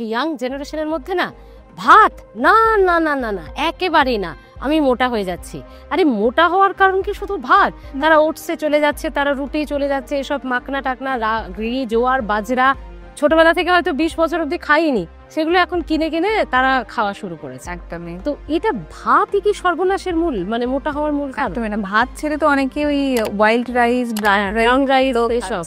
Young জেনারেশনের মধ্যে না ভাত না না না না না একেবারেই না, আমি মোটা হয়ে যাচ্ছি। আরে মোটা হওয়ার কারণ কি শুধু ভাত? তারা ওটসে চলে যাচ্ছে, তারা রুটি চলে যাচ্ছে, এসব মাখনা টাকনা ঘি জোয়ার বাজরা ছোটবেলা থেকে হয়তো 20 বছর অব্দি খাইনি, সেগুলো এখন কিনে কিনে তারা খাওয়া শুরু করেছে। একদমই। তো এটা ভাতই কি সর্বনাশের মূল, মানে মোটা হওয়ার মূল কারণ? একদমই না, ভাত ছেড়ে তো অনেকে ওই ওয়াইল্ড রাইস, ব্রাউন রাইস এসব।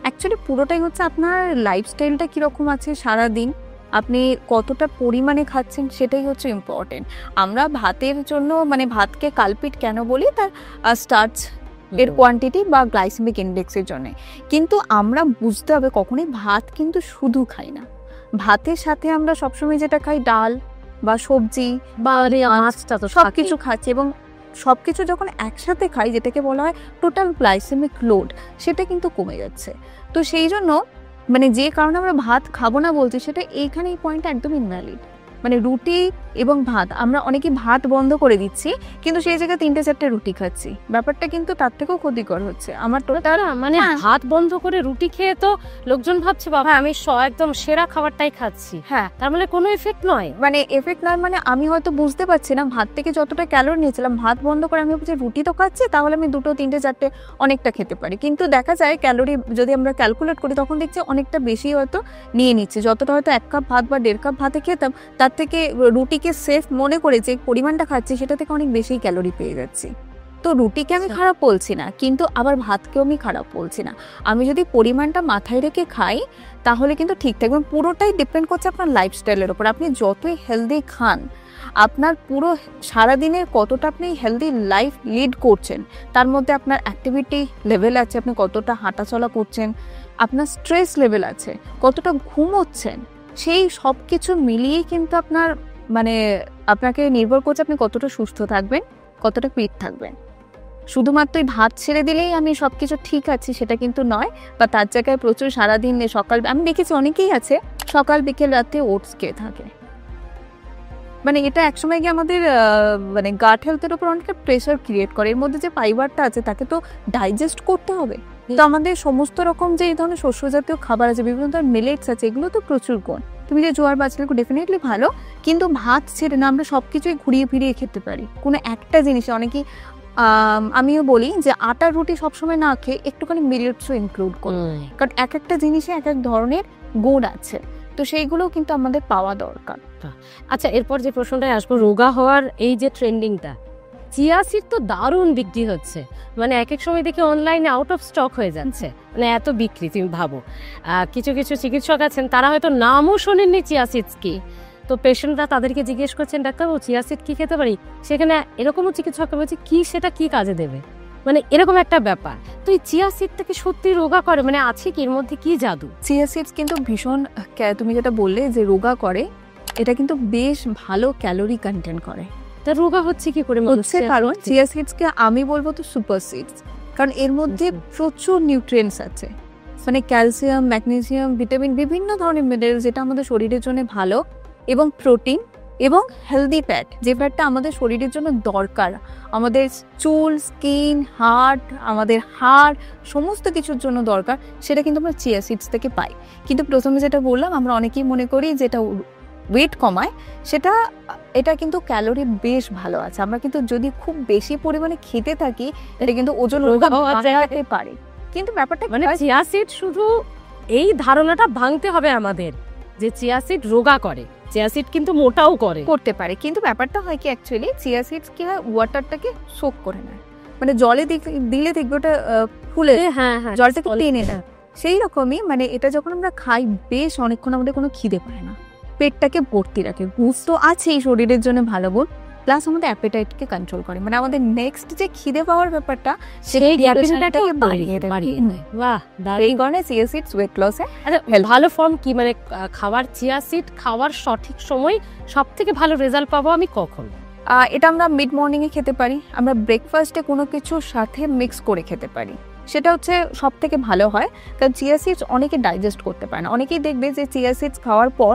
অ্যাকচুয়ালি পুরোটাই হচ্ছে আপনার লাইফস্টাইলটা কিরকম আছে সারাদিন, আপনি কতটা পরিমাণে খাচ্ছেন সেটাই হচ্ছে ইম্পর্টেন্ট। আমরা ভাতের জন্য মানে ভাতকে কালপিট কেন বলি, তার স্টার্চ এর কোয়ান্টিটি বা গ্লাইসেমিক ইন্ডেক্সের জন্য। কিন্তু আমরা বুঝতে হবে কখনোই ভাত কিন্তু শুধু খাই না, ভাতের সাথে আমরা সবসময় যেটা খাই ডাল বা সবজি বা মাছটা তো সবকিছু খাচ্ছি, এবং সবকিছু যখন একসাথে খাই যেটাকে বলা হয় টোটাল গ্লাইসেমিক লোড, সেটা কিন্তু কমে যাচ্ছে। তো সেই জন্য মানে যে কারণে আমরা ভাত খাবো না বলছি, সেটা এইখানে এই পয়েন্টটা একদম ইনভ্যালিড। মানে রুটি এবং ভাত, আমরা অনেকে ভাত বন্ধ করে দিচ্ছি কিন্তু সেই জায়গায় 3-4টে রুটি খাচ্ছি, ব্যাপারটা কিন্তু তার থেকেও ক্ষতিকর হচ্ছে। আমার তারা মানে ভাত বন্ধ করে রুটি খেয়ে তো লোকজন ভাবছে বাবা আমি একদম সেরা খাবারটাই খাচ্ছি। হ্যাঁ, তার মানে কোনো এফেক্ট নয়, মানে এফেক্ট নয়, মানে আমি হয়তো বুঝতে পারছি না ভাত থেকে যতটা ক্যালোরি নিয়েছিলাম, ভাত বন্ধ করে আমি ভাবছি রুটি তো খাচ্ছি, তাহলে আমি 2, 3, 4টে অনেকটা খেতে পারি। কিন্তু দেখা যায় ক্যালোরি যদি আমরা ক্যালকুলেট করি তখন দেখছি অনেকটা বেশি হয়তো নিয়ে নিচ্ছে। যতটা হয়তো 1 কাপ ভাত বা 1.5 কাপ ভাতে খেতাম, তার থেকে রুটিকে সেফ মনে করে যে পরিমাণটা খাচ্ছি সেটা থেকে অনেক বেশি ক্যালোরি পেয়ে যাচ্ছি। তো রুটিকে আমি খারাপ বলছি না, কিন্তু আবার ভাতকেও আমি খারাপ বলছি না। আমি যদি পরিমাণটা মাথায় রেখে খাই তাহলে কিন্তু ঠিক থাকবে। পুরোটাই ডিপেন্ড করছে আপনার লাইফস্টাইলের উপর। আপনি যতই হেলদি খান, আপনার পুরো সারাদিনের কতটা আপনি হেলদি লাইফ লিড করছেন, তার মধ্যে আপনার অ্যাক্টিভিটি লেভেল আছে, আপনি কতটা হাঁটাচলা করছেন, আপনার স্ট্রেস লেভেল আছে, কতটা ঘুমোচ্ছেন, সেই সব কিছু মিলিয়েই কিন্তু আপনার মানে আপনাকে নির্ভর করছে আপনি কতটা সুস্থ থাকবেন, কতটা ফিট থাকবেন। শুধুমাত্র ভাত ছেড়ে দিলেই আমি সবকিছু ঠিক আছি সেটা কিন্তু নয়, বা তার জায়গায় প্রচুর সারাদিন সকাল, আমি দেখেছি অনেকেই আছে সকাল বিকেল রাতে ওটস খেয়ে থাকে। মানে এটা একসময় গিয়ে আমাদের মানে গাট হেলথের উপর অনেকটা প্রেশার ক্রিয়েট করে। এর মধ্যে যে ফাইবারটা আছে তাকে তো ডাইজেস্ট করতে হবে। তো আমাদের সমস্ত রকম যে এই ধরনের শস্য জাতীয় খাবার আছে, বিভিন্ন ধরনের মিলেটস আছে, এগুলো তো প্রচুর গুণ। তুমি যে জোয়ার বাজরা ডেফিনেটলি ভালো, কিন্তু ভাত ছেড়ে না আমরা সবকিছুই ঘুরিয়ে ফিরিয়ে খেতে পারি। কোনো একটা জিনিস অনেকেই আমিও বলি যে আটার রুটি সবসময় না খেয়ে একটুখানি মিলেটসও ইনক্লুড করুন, কারণ এক একটা জিনিসে এক এক ধরনের গুণ আছে, তো সেইগুলোও কিন্তু আমাদের পাওয়া দরকার। আচ্ছা, এরপর যে প্রশ্নটায় আসবো, রোগা হওয়ার এই যে ট্রেন্ডিংটা, চিয়া সিড তো দারুণ বিক্রি হচ্ছে, মানে এক এক সময় দেখি অনলাইনে আউট অফ স্টক হয়ে যাচ্ছে, মানে এত বিক্রি। তুমি ভাবো কিছু কিছু চিকিৎসক আছেন তারা হয়তো নামও শোনেননি চিয়া সিডস কি, তো পেশেন্টরা তাদেরকে জিজ্ঞেস করছেন ডাক্তারবাবু চিয়া সিড কি খেতে পারি, সেখানে এরকমও চিকিৎসকরা বলছে কি সেটা কি কাজে দেবে, মানে এরকম একটা ব্যাপার। তো এই চিয়া সিডটাকে সত্যি রোগা করে, মানে আছে কি এর মধ্যে কি জাদু? চিয়া সিডস কিন্তু ভীষণ, তুমি যেটা বললে যে রোগা করে, এটা কিন্তু বেশ ভালো ক্যালোরি কন্টেন্ট করে। তা রোগা হচ্ছে কি করে? হচ্ছে কারণ চিয়া সিডসকে আমি বলবো তো সুপার সিডস, কারণ এর মধ্যে প্রচুর নিউট্রিয়েন্টস আছে, মানে ক্যালসিয়াম, ম্যাগনেসিয়াম, ভিটামিন, বিভিন্ন ধরনের মিনারেল যেটা আমাদের শরীরের জন্য ভালো, এবং প্রোটিন এবং হেলদি ফ্যাট, যে ফ্যাটটা আমাদের শরীরের জন্য দরকার, আমাদের চুল, স্কিন, হার্ট, আমাদের হাড় সমস্ত কিছুর জন্য দরকার, সেটা কিন্তু আমরা চিয়া সিডস থেকে পাই। কিন্তু প্রথমে যেটা বললাম, আমরা অনেকেই মনে করি যেটা ওয়েট কমায়, এটা কিন্তু ক্যালোরি বেশ ভালো আছে। আমরা কিন্তু যদি খুব বেশি পরিমাণে খেতে থাকি এটা কিন্তু ওজন বাড়াতে পারে। কিন্তু ব্যাপারটা মানে চিয়া সিড, শুধু এই ধারণাটা ভাঙতে হবে আমাদের যে চিয়া সিড রোগা করে, চিয়া সিড কিন্তু মোটাও করতে পারে। কিন্তু ব্যাপারটা হয় কি, অ্যাকচুয়ালি চিয়া সিডস কি হয়, ওয়াটারটাকে সোক করে নেয়, মানে জলে দিলে দেখবে ওটা ফুলে জলটাকে টেনে নেয়। সেই রকমই মানে এটা যখন আমরা খাই বেশ অনেকক্ষণ আমাদের কোনো খিদে পায় না, পেটটাকে ভর্তি রাখে, ঘুষ তো আছেই শরীরের জন্য ভালো গুণ, প্লাস আমাদের অ্যাপেটাইটকে কন্ট্রোল করে, মানে আমাদের নেক্সট যে খিদে পাওয়ার ব্যাপারটা সেই অ্যাপেটাইটটাকে বাড়িয়ে দেয়। বাহ, এই কারণে চিয়া সিডস ওয়েট লসে ভালো ফর্ম কি, মানে খাবার চিয়া সিড খাওয়ার সঠিক সময় সবথেকে ভালো রেজাল্ট পাবো আমি কখন? এটা আমরা মিড মর্নিং এ খেতে পারি, আমরা ব্রেকফাস্টে কোনো কিছুর সাথে মিক্স করে খেতে পারি, সেটা হচ্ছে সব থেকে ভালো হয়। কারণ চিয়া সিডস অনেকে ডাইজেস্ট করতে পারে না, অনেকেই দেখবে যে চিয়া সিডস খাওয়ার পর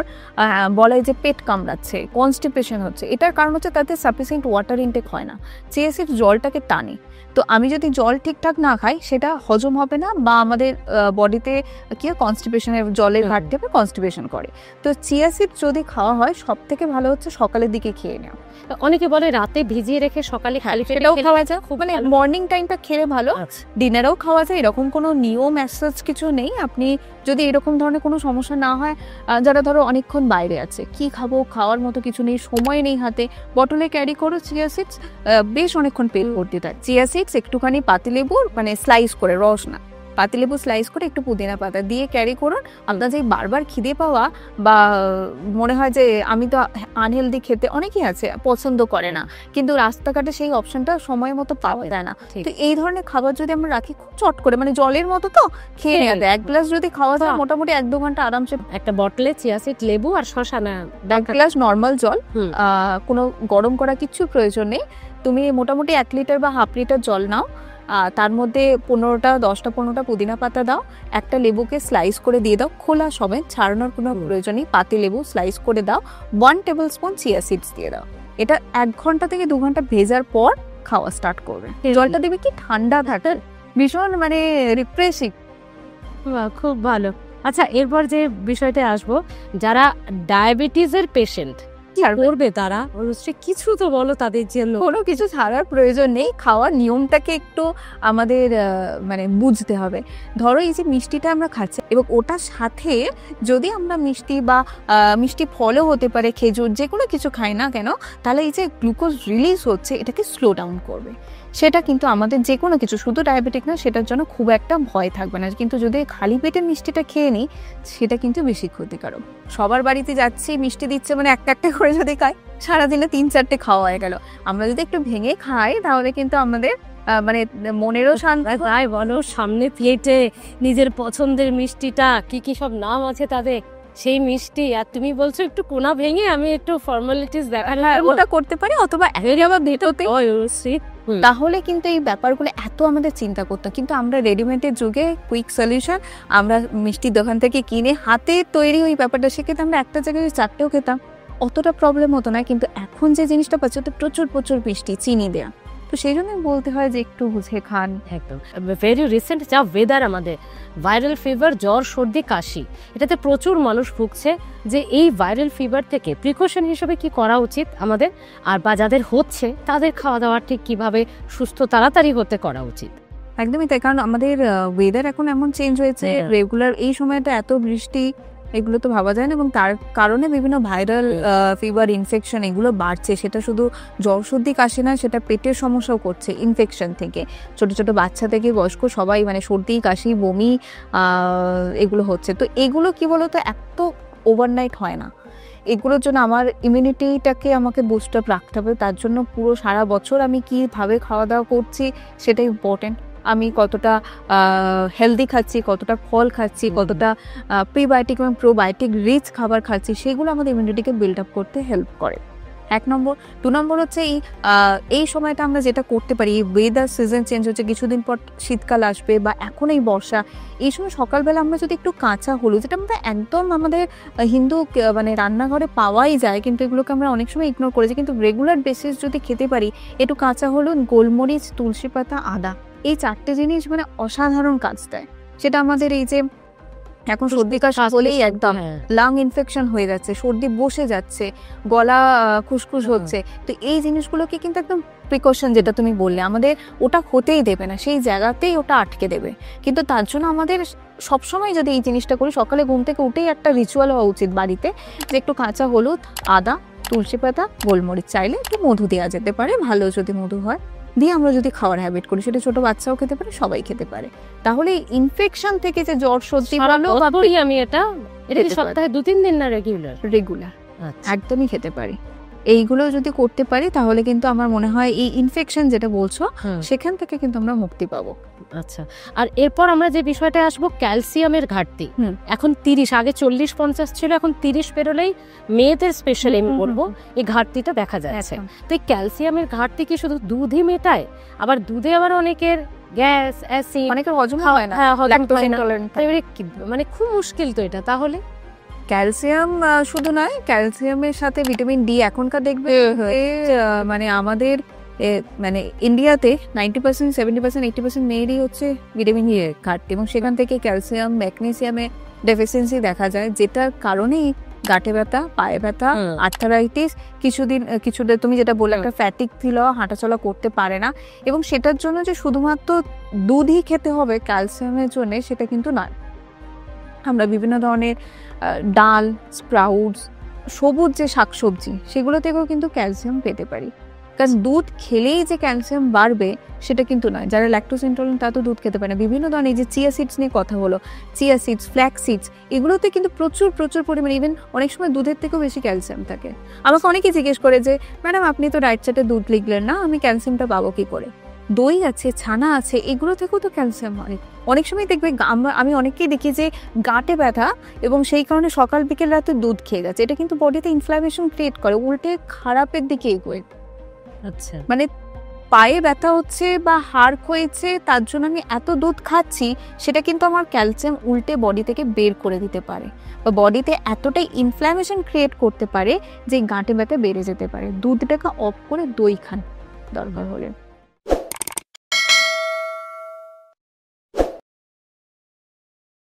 বলে যে পেট কামড়াচ্ছে, কনস্টিপেশন হচ্ছে। এটার কারণ হচ্ছে তাতে সাফিসিয়েন্ট ওয়াটার ইনটেক হয় না, চিয়া সিডস জলটাকে টানে, তো আমি যদি জল ঠিকঠাক না খাই সেটা হজম হবে না, বা আমাদের বডিতে কি কনস্টিপেশনের জলের ঘাটতি হবে, কনস্টিপেশন করে। তো চিয়া সিড যদি খাওয়া হয় সব থেকে ভালো হচ্ছে সকালের দিকে খেয়ে নেওয়া। অনেকে বলে রাতে ভিজিয়ে রেখে সকালে খালি পেটে সেটাও খাওয়া যায়, খুব মানে ভালো। মর্নিং টাইমটা খেলে ভালো, ডিনারেও খাওয়া যায়, এরকম কোনো নিয়ম অ্যাজ কিছু নেই। আপনি যদি এরকম ধরনের কোনো সমস্যা না হয়, যারা ধরো অনেকক্ষণ বাইরে আছে, কি খাবো, খাওয়ার মতো কিছু নেই, সময় নেই হাতে, বটলে ক্যারি করো চিয়া সিডস, বেশ অনেকক্ষণ পেট ভর্তি থাকে। চিয়া সিডস একটুখানি পাতিলেবুর মানে স্লাইস করে, রস না, পাতিলেবু স্লাইস করে একটু পুদিনা পাতা দিয়ে ক্যারি করুন। আপনার যে বারবার খিদে পাওয়া বা মনে হয় যে আমি তো আনহেলদি খেতে, অনেকেই আছে পছন্দ করে না, কিন্তু রাস্তাঘাটে সেই অপশনটা সময় মতো পাওয়া যায় না। তো এই ধরনের খাবার যদি আমরা রাখি খুব চট করে, মানে জলের মতো তো খেয়ে নেওয়া যায়, 1 গ্লাস যদি খাওয়া যায় মোটামুটি 1-2 ঘন্টা আরামসে। একটা বটলে চিয়া সিড, লেবু আর শসা না, 1 গ্লাস নর্মাল জল, কোনো গরম করা কিচ্ছু প্রয়োজন নেই। তুমি মোটামুটি 1 লিটার বা হাফ লিটার জল নাও, তার মধ্যে 10টা-15টা পুদিনা পাতা দাও, একটা লেবুকে স্লাইস করে দিয়ে দাও, খোলা সবে, ছাড়ানোর কোনো প্রয়োজন নেই, পাতি লেবু স্লাইস করে দাও, 1 টেবিল স্পুন চিয়া সিডস দিয়ে দাও। এটা 1 ঘন্টা থেকে 2 ঘন্টা ভেজার পর খাওয়া স্টার্ট করবে। জলটা দেবে কি ঠান্ডা থাকে, ভীষণ মানে রিফ্রেশিং। খুব ভালো। আচ্ছা, এরপর যে বিষয়টা আসবো, যারা ডায়াবেটিসের পেশেন্ট করবে তারা কিছু তো বলো তাদের জন্য। কোনো কিছু ছাড়ার প্রয়োজন নেই, খাওয়ার নিয়মটাকে একটু আমাদের মানে বুঝতে হবে। ধরো এই যে মিষ্টিটা আমরা খাচ্ছি, এবং ওটার সাথে যদি আমরা মিষ্টি বা মিষ্টি ফলও হতে পারে, খেজুর, যে কোনো কিছু খাই না কেন, তাহলে এই যে গ্লুকোজ রিলিজ হচ্ছে এটাকে স্লো ডাউন করবে। সেটা কিন্তু আমাদের যে কোনো কিছু, শুধু ডায়াবেটিক না, সেটার জন্য খুব একটা ভয় থাকবে না। কিন্তু যদি খালি পেটে মিষ্টিটা খেয়ে নিই সেটা কিন্তু বেশি ক্ষতিকারক। সবার বাড়িতে যাচ্ছি, মিষ্টি দিচ্ছে মানে একটা একটা করে যদি খাই, সারাদিনে 3-4টে খাওয়া হয়ে গেল। আমরা যদি একটু ভেঙে খাই তাহলে কিন্তু আমাদের মানে মনেরও শান্তি। তাই বলো, সামনে প্লেটে নিজের পছন্দের মিষ্টিটা, কি কি সব নাম আছে তাদের, সেই মিষ্টি, আর তুমি বলছো একটু কোনা ভেঙে আমি একটু ফর্মালিটিস দেখালাম, ওটা করতে পারি, অথবা আমার ভেতরতে, তাহলে কিন্তু এই ব্যাপারগুলো এত আমাদের চিন্তা করতো। কিন্তু আমরা রেডিমেডের যুগে কুইক সলিউশন, আমরা মিষ্টির দোকান থেকে কিনে হাতে তৈরি ওই ব্যাপারটা, সেক্ষেত্রে আমরা একটা জায়গায় 4টেও খেতাম, অতটা প্রবলেম হতো না। কিন্তু এখন যে জিনিসটা পাচ্ছি ওতে প্রচুর প্রচুর মিষ্টি, চিনি দেয়া, তো সেই জন্য বলতে হয় যে একটু বুঝে খান। একদম। ভেরি রিসেন্ট যা ওয়েদার আমাদের, ভাইরাল ফিভার, জ্বর, সর্দি, কাশি, এটাতে প্রচুর মানুষ ভুগছে। যে এই ভাইরাল ফিভার থেকে প্রিকশন হিসেবে কি করা উচিত আমাদের, আর বা যাদের হচ্ছে তাদের খাওয়া দাওয়া ঠিক কিভাবে সুস্থ তাড়াতাড়ি হতে করা উচিত? একদমই তাই, কারণ আমাদের ওয়েদার এখন এমন চেঞ্জ হয়েছে, রেগুলার এই সময়টা এত বৃষ্টি, এগুলো তো ভাবা যায় না, এবং তার কারণে বিভিন্ন ভাইরাল ফিভার, ইনফেকশন এগুলো বাড়ছে। সেটা শুধু জ্বর সর্দি কাশি না, সেটা পেটের সমস্যাও করছে ইনফেকশন থেকে। ছোট ছোট বাচ্চা থেকে বয়স্ক সবাই মানে সর্দি কাশি বমি এগুলো হচ্ছে। তো এগুলো কি বলতো, এত ওভারনাইট হয় না। এগুলোর জন্য আমার ইমিউনিটিটাকে আমাকে বুস্ট আপ রাখতে হবে। তার জন্য পুরো সারা বছর আমি কীভাবে খাওয়া দাওয়া করছি সেটা ইম্পর্টেন্ট। আমি কতটা হেলদি খাচ্ছি, কতটা ফল খাচ্ছি, কতটা প্রিবায়োটিক এবং প্রোবায়োটিক রিচ খাবার খাচ্ছি, সেগুলো আমাদের ইমিউনিটিকে বিল্ড আপ করতে হেল্প করে। 1 নম্বর। 2 নম্বর হচ্ছে এই সময়টা আমরা যেটা করতে পারি, এই ওয়েদার সিজন চেঞ্জ হচ্ছে, কিছুদিন পর শীতকাল আসবে বা এখন এই বর্ষা, এই সময় সকালবেলা আমরা যদি একটু কাঁচা হলুদ, যেটা আমরা একদম আমাদের হিন্দু মানে রান্নাঘরে পাওয়াই যায়, কিন্তু এগুলোকে আমরা অনেক সময় ইগনোর করেছি, কিন্তু রেগুলার বেসিস যদি খেতে পারি, একটু কাঁচা হলুদ, গোলমরিচ, তুলসী পাতা, আদা, এই 4টে জিনিস মানে অসাধারণ কাজ দেয়। সেটা আমাদের এই যে এখন সর্দি কাশি হলেই একদম লাং ইনফেকশন হয়ে যাচ্ছে, সর্দি বসে যাচ্ছে, গলা খুসখুস হচ্ছে, তো এই জিনিসগুলোকে কিন্তু একদম প্রিকশন, যেটা তুমি বললে, আমাদের ওটা হতেই দেবে না, সেই জায়গাতেই ওটা আটকে দেবে। কিন্তু তার জন্য আমাদের সবসময় যদি এই জিনিসটা করি, সকালে ঘুম থেকে উঠেই একটা রিচুয়াল হওয়া উচিত বাড়িতে, যে একটু কাঁচা হলুদ, আদা, তুলসী পাতা, গোলমরিচ, চাইলে একটু মধু দেওয়া যেতে পারে, ভালো যদি মধু হয়, দিয়ে আমরা যদি খাওয়ার হ্যাবিট করি, সেটা ছোট বাচ্চাও খেতে পারে, সবাই খেতে পারে, তাহলে ইনফেকশন থেকে যে জ্বর সর্দি আমি এটা সপ্তাহে 2-3 দিন না রেগুলার একদমই খেতে পারি। এইগুলো যদি করতে পারি তাহলে কিন্তু আমার মনে হয় এই ইনফেকশন যেটা বলছো সেখান থেকে কিন্তু আমরা মুক্তি পাবো। আচ্ছা, আর এরপর আমরা যে বিষয়টা আসবো, ক্যালসিয়ামের ঘাটতি। এখন 30, আগে 40-50 ছিল, এখন 30 পেরোলেই মেয়েদের স্পেশালি আমি বলবো এই ঘাটতিটা দেখা যাচ্ছে। তো এই ক্যালসিয়ামের ঘাটতি কি শুধু দুধই মেটায়? আবার দুধে আবার অনেকের গ্যাস, অ্যাসিড, অনেকের হজম হয় না, মানে খুব মুশকিল তো এটা। তাহলে ক্যালসিয়াম শুধু নয়, ক্যালসিয়ামের সাথে ভিটামিন ডি এখনকার দেখবে মানে আমাদের মানে ইন্ডিয়াতে 90%, 70%, 80% মেয়েরই হচ্ছে ভিটামিন ই এর ঘাটতি, এবং সেখান থেকে ক্যালসিয়াম, ম্যাগনেসিয়ামের ডেফিসিয়েন্সি দেখা যায়, যেটার কারণেই গাঁটে ব্যথা, পায়ে ব্যথা, আর্থারাইটিস, কিছুদিন তুমি যেটা বললে একটা ফ্যাটিক ফিল হওয়া, হাঁটাচলা করতে পারে না। এবং সেটার জন্য যে শুধুমাত্র দুধই খেতে হবে ক্যালসিয়ামের জন্য, সেটা কিন্তু নয়। আমরা বিভিন্ন ধরনের ডাল, স্প্রাউটস, সবুজ যে শাকসবজি, সেগুলো থেকেও কিন্তু ক্যালসিয়াম পেতে পারি। কারণ দুধ খেলেই যে ক্যালসিয়াম বাড়বে সেটা কিন্তু নয়। যারা ল্যাকটোজ ইনটলারেন্ট তারা তো দুধ খেতে পারে না। বিভিন্ন ধরনের যে চিয়া সিডস নিয়ে কথা হলো, চিয়া সিডস, ফ্ল্যাক্স সিডস, এগুলোতে কিন্তু প্রচুর প্রচুর পরিমাণে, ইভেন অনেক সময় দুধের থেকেও বেশি ক্যালসিয়াম থাকে। আমাকে অনেকেই জিজ্ঞেস করে যে ম্যাডাম আপনি তো ডায়েট চার্টে দুধ লিখলেন না, আমি ক্যালসিয়ামটা পাবো কি করে? দই আছে, ছানা আছে, এগুলো থেকেও তো ক্যালসিয়াম হয়। অনেক সময় দেখবে আমি অনেককেই দেখি যে গাঁটে ব্যথা এবং সেই কারণে সকাল বিকেল রাতে দুধ খেয়ে যাচ্ছে, এটা কিন্তু বডিতে ইনফ্লামেশন ক্রিয়েট করে, উল্টে খারাপের দিকে এগোয়। আচ্ছা, মানে পায়ে ব্যথা হচ্ছে বা হাড় ক্ষয়েছে, তার জন্য আমি এত দুধ খাচ্ছি, সেটা কিন্তু আমার ক্যালসিয়াম উল্টে বডি থেকে বের করে দিতে পারে, বা বডিতে এতটাই ইনফ্লামেশন ক্রিয়েট করতে পারে যে গাঁটে ব্যথা বেড়ে যেতে পারে। দুধটাকে অফ করে দই খান দরকার হলে।